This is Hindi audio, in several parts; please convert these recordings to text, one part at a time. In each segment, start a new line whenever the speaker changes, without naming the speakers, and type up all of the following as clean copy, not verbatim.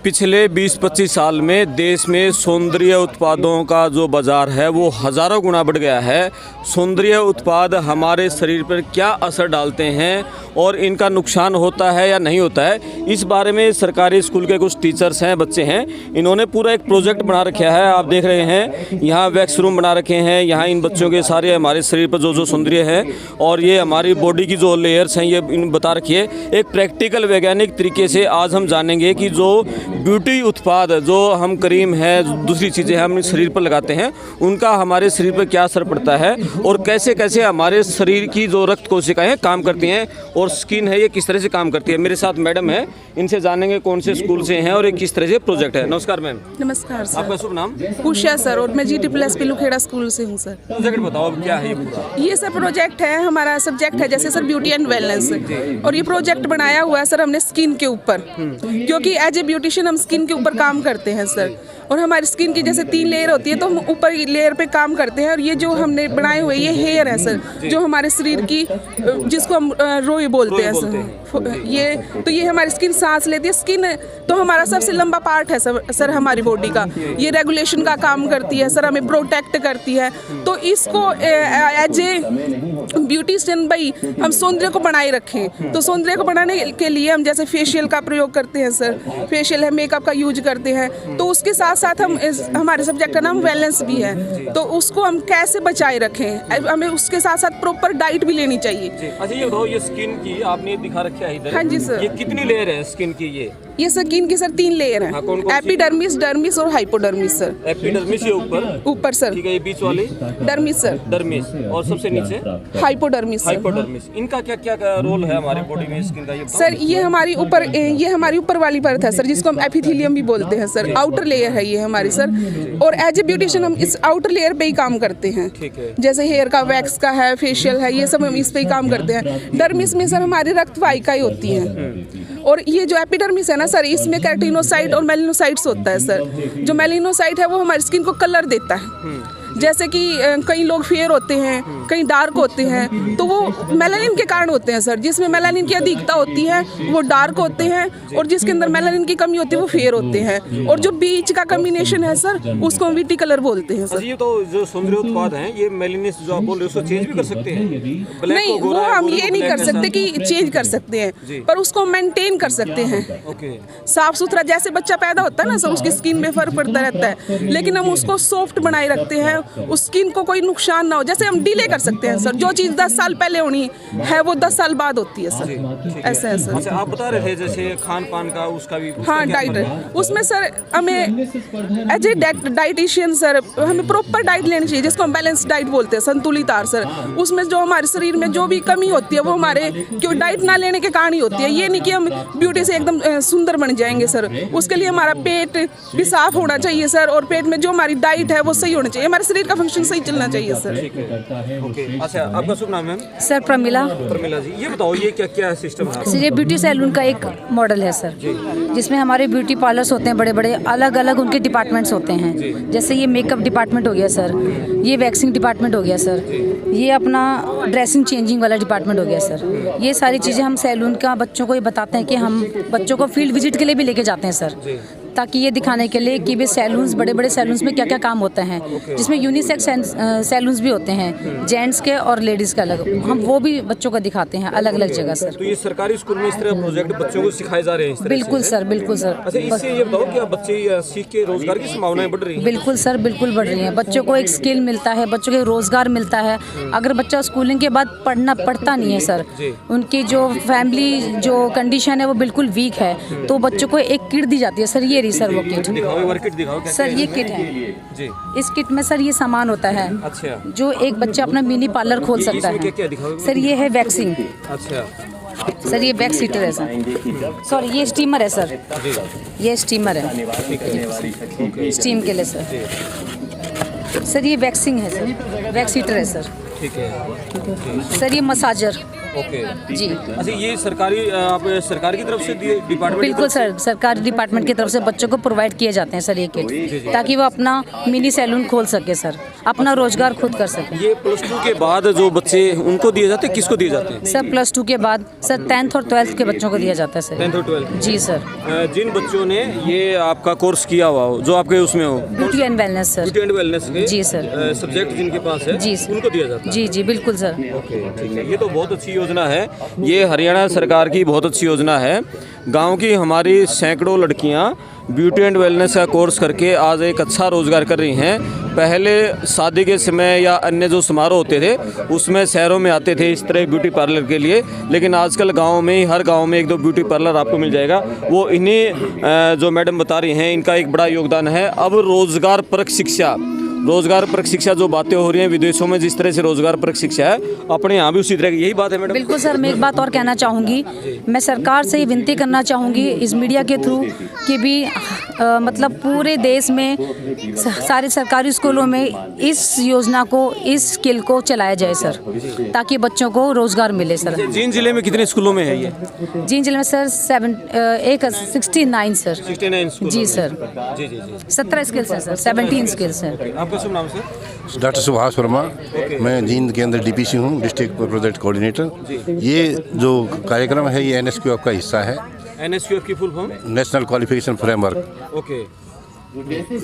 पिछले 20-25 साल में देश में सौंदर्य उत्पादों का जो बाज़ार है वो हज़ारों गुना बढ़ गया है। सौंदर्य उत्पाद हमारे शरीर पर क्या असर डालते हैं और इनका नुकसान होता है या नहीं होता है, इस बारे में सरकारी स्कूल के कुछ टीचर्स हैं, बच्चे हैं, इन्होंने पूरा एक प्रोजेक्ट बना रखा है। आप देख रहे हैं यहाँ वैक्स रूम बना रखे हैं। यहाँ इन बच्चों के सारे हमारे शरीर पर जो सौंदर्य है और ये हमारी बॉडी की जो लेयर्स हैं ये इन बता रखी है। एक प्रैक्टिकल वैज्ञानिक तरीके से आज हम जानेंगे कि जो ब्यूटी उत्पाद, जो हम क्रीम है, दूसरी चीज़ें हम शरीर पर लगाते हैं, उनका हमारे शरीर पर क्या असर पड़ता है और कैसे कैसे हमारे शरीर की जो रक्त कोशिकाएं काम करती हैं और स्किन है ये किस तरह से काम करती है। मेरे साथ मैडम है, इनसे जानेंगे कौन से स्कूल से हैं और ये किस तरह से प्रोजेक्ट है। नमस्कार मैम।
नमस्कार सर।
आपका शुभ नाम?
उषा सर, और मैं GT+ लुखेड़ा स्कूल से हूँ सर।
प्रोजेक्ट बताओ अब क्या है ये पूरा?
ये सर प्रोजेक्ट है, हमारा सब्जेक्ट है जैसे सर ब्यूटी एंड वेलनेस, और ये प्रोजेक्ट बनाया हुआ है सर हमने स्किन के ऊपर, क्योंकि एज ए ब्यूटिशियन हम स्किन के ऊपर काम करते हैं सर। और हमारी स्किन की जैसे 3 लेयर होती है तो हम ऊपर लेयर पे काम करते हैं, और ये जो हमने बनाए हुए ये हेयर है सर, जो हमारे शरीर की, जिसको हम रोई बोलते हैं सर, ये हमारी स्किन सांस लेती है। स्किन तो हमारा सबसे लंबा पार्ट है सर हमारी बॉडी का। ये रेगुलेशन का काम करती है सर, हमें प्रोटेक्ट करती है। तो इसको एज ए ब्यूटिशियन भाई हम सौंदर्य को बनाए रखें, तो सौंदर्य को बनाने के लिए हम जैसे फेशियल का प्रयोग करते हैं सर, फेशियल है, मेकअप का यूज करते हैं। तो उसके साथ साथ हम हमारे सब्जेक्ट का नाम वेलनेस भी है, तो उसको हम कैसे बचाए रखें, हमें उसके साथ साथ प्रॉपर डाइट भी लेनी चाहिए।
अच्छा ये बताओ, ये स्किन की आपने दिखा रखा है इधर।
हाँ जी सर।
ये कितनी लेयर है स्किन की? ये
स्किन की सर 3 लेयर है।
हाँ, कौन-कौन सी?
एपिडर्मिस, डर्मिस और हाइपोडर्मिस सर।
एपिडर्मिस ये ऊपर
सर।
ठीक है, ये बीच वाली
डर्मिस सर।
डर्मिस, और सबसे नीचे
हाइपोडर्मिस सर।
हाइपोडर्मिस। इनका क्या क्या रोल है हमारी बॉडी में स्किन का, ये बताओ?
सर ये हमारी ऊपर वाली परत है सर, जिसको हम एपिथेलियम भी बोलते हैं सर। आउटर लेयर है ये हमारी सर, और एज ए ब्यूटिशियन हम इस आउटर लेयर पे ही काम करते हैं।
ठीक है।
जैसे हेयर का वैक्स का है, फेशियल है, ये सब हम इस पे ही काम करते हैं। डर्मिस में सर हमारी रक्त वाहिकाएं होती हैं, और ये जो एपिडर्मिस है ना सर, इसमें केराटिनोसाइट और मेलानोसाइट्स होता है सर। जो मेलानोसाइट है वो हमारी स्किन को कलर देता है। जैसे कि कई लोग फेयर होते हैं, कई डार्क होते हैं, तो वो मेलानिन के कारण होते हैं सर। जिसमें मेलानिन की अधिकता होती है वो डार्क होते हैं, और जिसके अंदर मेलानिन की कमी होती है वो फेयर होते हैं। और जो बीच का कॉम्बिनेशन है सर, उसको हम विटी कलर बोलते हैं सर।
ये तो जो सौंदर्य उत्पाद हैं, ये मेलानिन जो आप बोल रहे हो उसको चेंज भी कर सकते हैं?
नहीं, वो हम ये नहीं कर सकते कि चेंज कर सकते हैं, पर उसको मेंटेन कर सकते हैं। साफ सुथरा, जैसे बच्चा पैदा होता है ना सर, उसकी स्किन में फर्क पड़ता रहता है, लेकिन हम उसको सॉफ्ट बनाए रखते हैं, उस स्किन को कोई नुकसान ना हो। जैसे हम डिले कर सकते हैं सर, जो चीज़ 10 साल पहले होनी है वो 10 साल बाद होती है सर। ऐसा है सर।
अच्छा, आप बता रहे थे जैसे खान पान का, उसका भी
हाँ डाइट है उसमें सर। हमें एज ए डाइटिशियन सर हमें प्रॉपर डाइट लेनी चाहिए, जिसको हम बैलेंस डाइट बोलते हैं, संतुलित आहार सर। उसमें जो हमारे शरीर में जो भी कमी होती है वो हमारे क्यों डाइट ना लेने के कारण ही होती है। ये नहीं कि हम ब्यूटी से एकदम सुंदर बन जाएंगे सर। उसके लिए हमारा पेट भी साफ होना चाहिए सर, और पेट में जो हमारी डाइट है वो सही होना चाहिए, हमारे शरीर का फंक्शन सही चलना चाहिए सर।
ओके। अच्छा, आपका शुभ नाम है?
सर प्रमिला।
प्रमिला जी, ये बताओ ये क्या क्या सिस्टम है?
सर ये ब्यूटी सैलून का एक मॉडल है सर, जिसमें हमारे ब्यूटी पार्लर्स होते हैं, बड़े बड़े अलग अलग उनके डिपार्टमेंट्स होते हैं। जैसे ये मेकअप डिपार्टमेंट हो गया सर, ये वैक्सिंग डिपार्टमेंट हो गया सर, ये अपना ड्रेसिंग चेंजिंग वाला डिपार्टमेंट हो गया सर। ये सारी चीज़ें हम सैलून का बच्चों को ये बताते हैं कि हम बच्चों को फील्ड विजिट के लिए भी लेके जाते हैं सर, ताकि ये दिखाने के लिए कि वे सैलून्स, बड़े बड़े सैलून्स में क्या क्या काम होता है। जिसमें यूनिसेक्स सैलून्स भी होते हैं, जेंट्स के और लेडीज़ के अलग, हम वो भी बच्चों को दिखाते हैं अलग अलग जगह सर।
तो ये सरकारी स्कूल में इस तरह प्रोजेक्ट बच्चों को सिखाए जा रहे हैं?
बिल्कुल सर, बिल्कुल सर।
अच्छा, इससे ये बताओ कि बच्चे सीख के रोजगार की संभावनाएं बढ़ रही हैं?
बिल्कुल सर, बिल्कुल बढ़ रही हैं। बच्चों को एक स्किल मिलता है, बच्चों को रोजगार मिलता है। अगर बच्चा स्कूलिंग के बाद पढ़ता नहीं है सर, उनकी जो फैमिली जो कंडीशन है वो बिल्कुल वीक है, तो बच्चों को एक किट दी जाती है सर। ये रही सर वो किट।
दिखाओ
सर, ये किट है जी। इस किट में सर ये सामान होता है।
अच्छा। जो
एक बच्चा अपना मिनी पार्लर खोल सकता है।
क्या दिखाओ
सर, ये है वैक्सिंग।
अच्छा
सर, ये वैक्स हीटर है सर। सॉरी, ये स्टीमर है सर। ये स्टीमर है स्टीम के लिए सर। सर ये वैक्सिंग है सर, वैक्स हीटर है सर।
ठीक है
सर ये मसाजर
ओके
जी
अच्छा, ये सरकारी आप सरकार की तरफ से डिपार्टमेंट
बिल्कुल सर, सरकारी डिपार्टमेंट की तरफ से बच्चों को प्रोवाइड किए जाते हैं सर ये किट, ताकि वो अपना मिनी सैलून खोल सके सर, अपना रोजगार खुद कर सके।
ये +2 के बाद जो बच्चे उनको दिए जाते हैं, किसको दिए जाते हैं?
सर +2 के बाद सर 10th और 12th के बच्चों को दिया जाता है सर।
10th और 12th
जी सर।
जिन बच्चों ने ये आपका कोर्स किया हुआ हो, जो आपके उसमें हो,
beauty and wellness sir.
Beauty and wellness के
जी सर।
सब्जेक्ट जिनके पास है
जी सर।
उनको दिया जाता है।
जी जी बिल्कुल सर।
ओके ठीक है, ये तो बहुत अच्छी योजना है। ये हरियाणा सरकार की बहुत अच्छी योजना है। गांव की हमारी सैकड़ों लड़कियां ब्यूटी एंड वेलनेस का कोर्स करके आज एक अच्छा रोज़गार कर रही हैं। पहले शादी के समय या अन्य जो समारोह होते थे उसमें शहरों में आते थे इस तरह ब्यूटी पार्लर के लिए, लेकिन आजकल गांव में ही हर गांव में 1-2 ब्यूटी पार्लर आपको मिल जाएगा। वो इन्हीं जो मैडम बता रही हैं, इनका एक बड़ा योगदान है। अब रोज़गार परक शिक्षा जो बातें हो रही हैं विदेशों में, जिस तरह से रोजगार परक शिक्षा है, अपने यहाँ भी उसी तरह की यही बात है मैडम।
बिल्कुल सर, मैं एक बात और कहना चाहूँगी, मैं सरकार से ये विनती करना चाहूँगी इस मीडिया के थ्रू कि भी मतलब पूरे देश में सारे सरकारी स्कूलों में इस योजना को, इस स्किल को चलाया जाए सर, ताकि बच्चों को रोजगार मिले सर।
जींद जिले में कितने स्कूलों में है ये?
जींद जिले में सर 69 सर।
69 स्कूल।
जी सर।
जी जी जी।
17 स्किल्स हैं सर, 17 स्किल्स हैं।
आपका शुभ नाम सर?
डॉक्टर सुभाष वर्मा, मैं जींद के अंदर डीपीसी हूँ, डिस्ट्रिक्ट प्रोजेक्ट कोऑर्डिनेटर। ये जो कार्यक्रम है ये NSQF का हिस्सा है।
NSQF की full form?
National qualification framework.
Okay.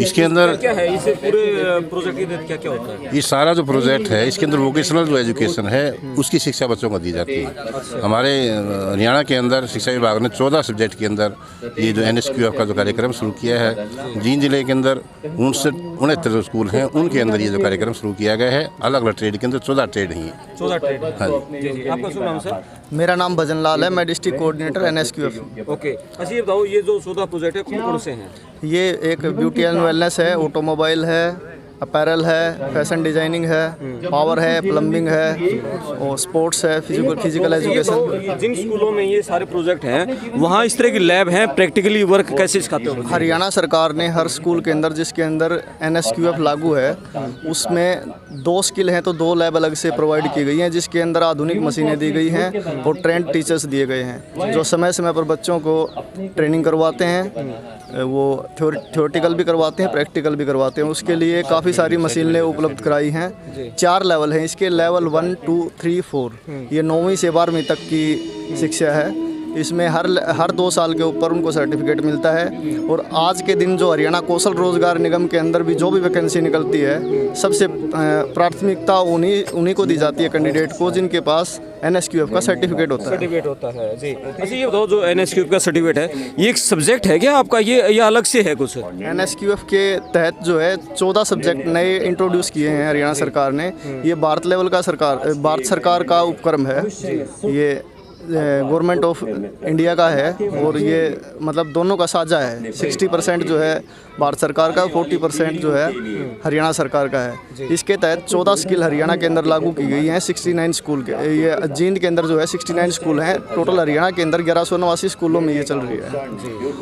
इसके अंदर
क्या है, इसे पूरे प्रोजेक्ट के तहत क्या क्या होता है?
ये सारा जो प्रोजेक्ट है इसके अंदर वोकेशनल जो एजुकेशन है उसकी शिक्षा बच्चों को दी जाती है। हमारे हरियाणा के अंदर शिक्षा विभाग ने 14 सब्जेक्ट के अंदर ये जो NSQF का जो कार्यक्रम शुरू किया है। जींद जिले के अंदर 69 जो स्कूल हैं उनके अंदर ये जो कार्यक्रम शुरू किया गया है। अलग अलग ट्रेड के अंदर 14 ट्रेड ही हैं।
14 ट्रेड।
हाँ
जी जी। आपका शुभ नाम सर?
मेरा नाम भजन लाल है, मैं डिस्ट्रिक्ट कोऑर्डिनेटर NSQF।
ओके अच्छा, ये बताओ ये जो 14 प्रोजेक्ट है कौन कौन से हैं?
ये एक ब्यूटी एंड वेलनेस है, ऑटोमोबाइल है, अपैरल है, फैशन डिजाइनिंग है, पावर है, प्लम्बिंग है और स्पोर्ट्स है, फिजिकल एजुकेशन।
जिन स्कूलों में ये सारे प्रोजेक्ट हैं वहाँ इस तरह की लैब हैं, प्रैक्टिकली वर्क कैसे सिखाते हो?
हरियाणा सरकार ने हर स्कूल के अंदर जिसके अंदर NSQF लागू है उसमें 2 स्किल हैं तो 2 लैब अलग से प्रोवाइड की गई हैं, जिसके अंदर आधुनिक मशीनें दी गई हैं और ट्रेंड टीचर्स दिए गए हैं जो समय समय पर बच्चों को ट्रेनिंग करवाते हैं। वो थ्योरेटिकल भी करवाते हैं, प्रैक्टिकल भी करवाते हैं। उसके लिए काफ़ी सारी मशीनें उपलब्ध कराई हैं। 4 लेवल हैं इसके, लेवल 1, 2, 3, 4। ये 9वीं से 12वीं तक की शिक्षा है। इसमें हर 2 साल के ऊपर उनको सर्टिफिकेट मिलता है। और आज के दिन जो हरियाणा कौशल रोजगार निगम के अंदर भी जो भी वैकेंसी निकलती है, सबसे प्राथमिकता उन्हीं को दी जाती है कैंडिडेट को जिनके पास NSQF का सर्टिफिकेट होता है।
जी। अच्छा ये बताओ, जो NSQF का सर्टिफिकेट है ये एक सब्जेक्ट है क्या आपका, ये अलग से है कुछ?
NSQF के तहत जो है 14 सब्जेक्ट नए इंट्रोड्यूस किए हैं हरियाणा सरकार ने। ये भारत सरकार का उपक्रम है। ये गवर्नमेंट ऑफ इंडिया का है और ये मतलब दोनों का साझा है। 60% जो है भारत सरकार का, 40% जो है हरियाणा सरकार का है। इसके तहत 14 स्किल हरियाणा के अंदर लागू की गई हैं। 69 स्कूल के, ये जींद के अंदर जो है 69 स्कूल हैं। टोटल हरियाणा के अंदर 1189 स्कूलों में ये चल रही है।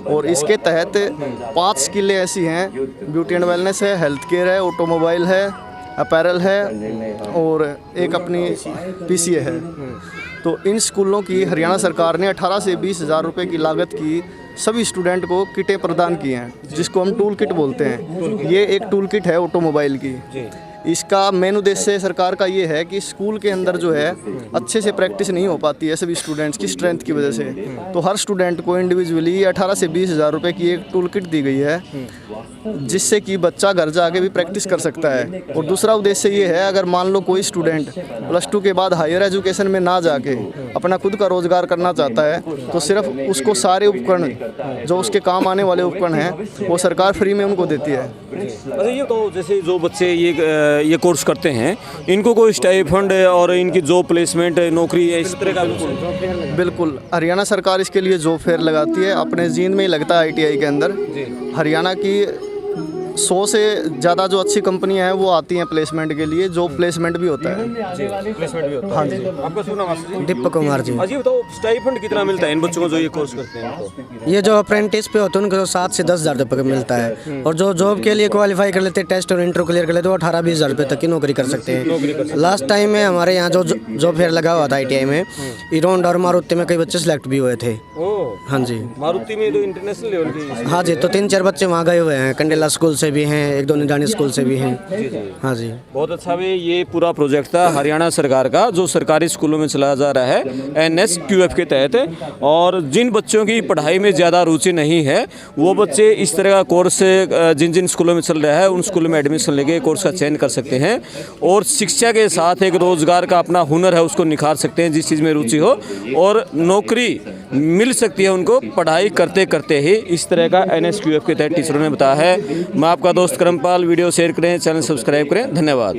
और इसके तहत 5 स्किलें ऐसी हैं, ब्यूटी एंड वेलनेस है, हेल्थ केयर है, ऑटोमोबाइल है, अपैरल है और एक अपनी PCA है। तो इन स्कूलों की हरियाणा सरकार ने 18 से 20 हज़ार रुपये की लागत की सभी स्टूडेंट को किटें प्रदान की हैं, जिसको हम टूल किट बोलते हैं। ये एक टूल किट है ऑटोमोबाइल की। इसका मेन उद्देश्य सरकार का ये है कि स्कूल के अंदर जो है अच्छे से प्रैक्टिस नहीं हो पाती है सभी स्टूडेंट्स की स्ट्रेंथ की वजह से। तो हर स्टूडेंट को इंडिविजुअली 18 से 20 हज़ार रुपये की एक टूल किट दी गई है, जिससे कि बच्चा घर जाके भी प्रैक्टिस कर सकता है। और दूसरा उद्देश्य ये है, अगर मान लो कोई स्टूडेंट +2 के बाद हायर एजुकेशन में ना जाके अपना खुद का रोज़गार करना चाहता है, तो सिर्फ उसको सारे उपकरण जो उसके काम आने वाले उपकरण हैं वो सरकार फ्री में उनको देती है।
अच्छा ये तो जैसे जो बच्चे ये कोर्स करते हैं, इनको कोई स्टाइपेंड और इनकी जॉब प्लेसमेंट, नौकरी है इस तरह का?
बिल्कुल, हरियाणा सरकार इसके लिए जॉब फेयर लगाती है। अपने जींद में ही लगता है ITI के अंदर। हरियाणा की 100 से ज़्यादा जो अच्छी कंपनियां हैं वो आती हैं प्लेसमेंट के लिए, जॉब प्लेसमेंट भी होता है।
प्लेसमेंट भी होता है।
हाँ जी।
आपका शुभ नाम मास्टर जी?
दीपक कुमार जी।
अजी बताओ, स्टाइपेंड कितना मिलता है इन बच्चों को जो ये कोर्स करते हैं इनको?
ये जो अप्रेंटिस पे होते हैं उनको 7 से 10 हज़ार रुपये मिलता है, और जो जॉब के लिए क्वालिफाई कर लेते हैं, टेस्ट और इंटरव्यू क्लियर कर लेते हैं, वो 18-20 हज़ार रुपये तक की नौकरी कर सकते हैं। लास्ट टाइम में हमारे यहाँ जो जॉब फेयर लगा हुआ था ITI में, इरोंड और मारुति में कई बच्चे सेलेक्ट भी हुए थे।
ओह,
हाँ जी।
मारुति में तो इंटरनेशनल लेवल की।
हाँ जी, तो 3-4 बच्चे वहाँ गए हुए हैं, कंडेला स्कूल से भी हैं, 1-2 निडानी स्कूल से भी हैं। हाँ जी,
बहुत अच्छा भी ये पूरा प्रोजेक्ट था हरियाणा सरकार का, जो सरकारी स्कूलों में चलाया जा रहा है NSQF के तहत। और जिन बच्चों की पढ़ाई में ज़्यादा रुचि नहीं है, वो बच्चे इस तरह का कोर्स जिन जिन स्कूलों में चल रहा है उन स्कूलों में एडमिशन लेके कोर्स का चयन कर सकते हैं, और शिक्षा के साथ एक रोज़गार का अपना हुनर है उसको निखार सकते हैं, जिस चीज़ में रुचि हो, और नौकरी मिल सकती है उनको पढ़ाई करते करते ही। इस तरह का NSQF के तहत टीचरों ने बताया है। मैं आपका दोस्त करमपाल, वीडियो शेयर करें, चैनल सब्सक्राइब करें। धन्यवाद।